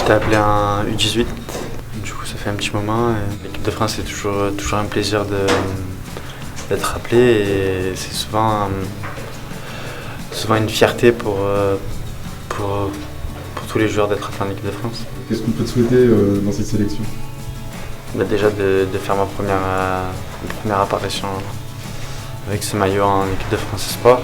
J'étais appelé à un U18, du coup ça fait un petit moment. L'équipe de France, c'est toujours un plaisir d'être appelé et c'est souvent une fierté pour tous les joueurs d'être appelés en équipe de France. Qu'est-ce qu'on peut te souhaiter dans cette sélection? Déjà de faire ma première apparition avec ce maillot en équipe de France Sport.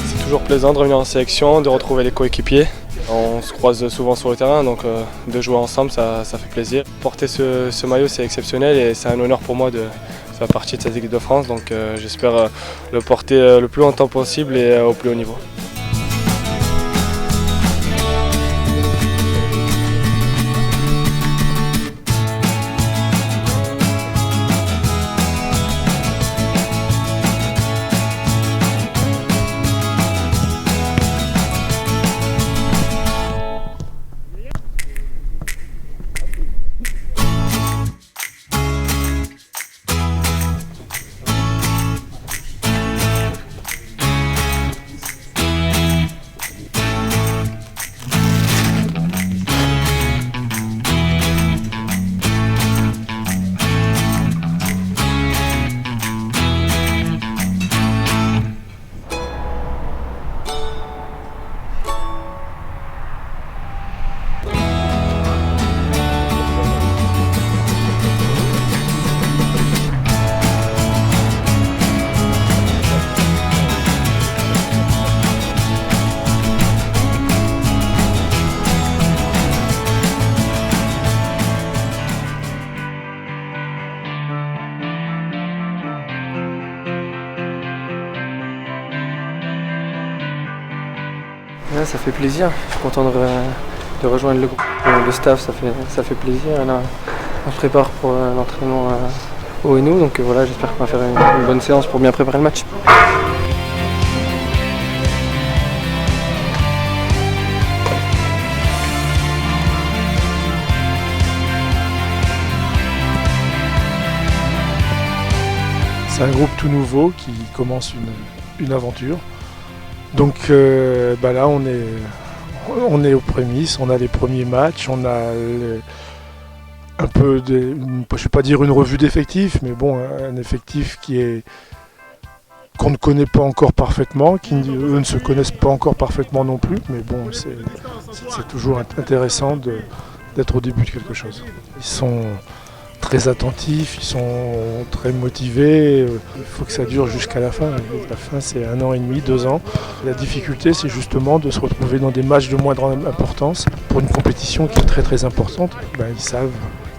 C'est toujours plaisant de revenir en sélection, de retrouver les coéquipiers. On se croise souvent sur le terrain, donc de jouer ensemble, ça fait plaisir. Porter ce maillot, c'est exceptionnel et c'est un honneur pour moi de faire partie de cette équipe de France. Donc j'espère le porter le plus longtemps possible et au plus haut niveau. Ouais, ça fait plaisir, je suis content de rejoindre le groupe. Le staff, ça fait plaisir. Là, on se prépare pour l'entraînement au Hainaut, donc voilà, j'espère qu'on va faire une bonne séance pour bien préparer le match. C'est un groupe tout nouveau qui commence une aventure. Donc là on est aux prémices, on a les premiers matchs, on a un peu, je ne vais pas dire une revue d'effectifs, mais bon, un effectif qu'on ne connaît pas encore parfaitement, eux ne se connaissent pas encore parfaitement non plus, mais bon, c'est toujours intéressant d'être au début de quelque chose. Ils sont très attentifs, ils sont très motivés, il faut que ça dure jusqu'à la fin. La fin, c'est 1 an et demi, 2 ans. La difficulté, c'est justement de se retrouver dans des matchs de moindre importance pour une compétition qui est très très importante. Ils savent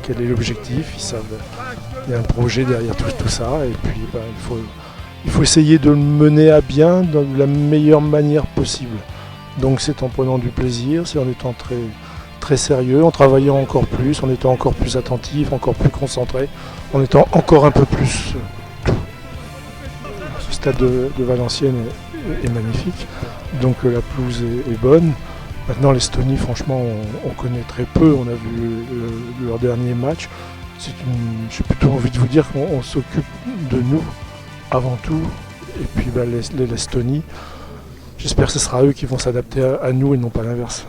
quel est l'objectif, ils savent qu'il y a un projet derrière tout ça, et puis il faut essayer de le mener à bien de la meilleure manière possible. Donc c'est en prenant du plaisir, c'est en étant très sérieux, en travaillant encore plus, en étant encore plus attentif, encore plus concentré, en étant encore un peu plus tout. Ce stade de Valenciennes est magnifique, donc la pelouse est bonne. Maintenant l'Estonie, franchement, on connaît très peu, on a vu leur dernier match. J'ai plutôt envie de vous dire qu'on s'occupe de nous avant tout, et puis l'Estonie, j'espère que ce sera eux qui vont s'adapter à nous et non pas l'inverse.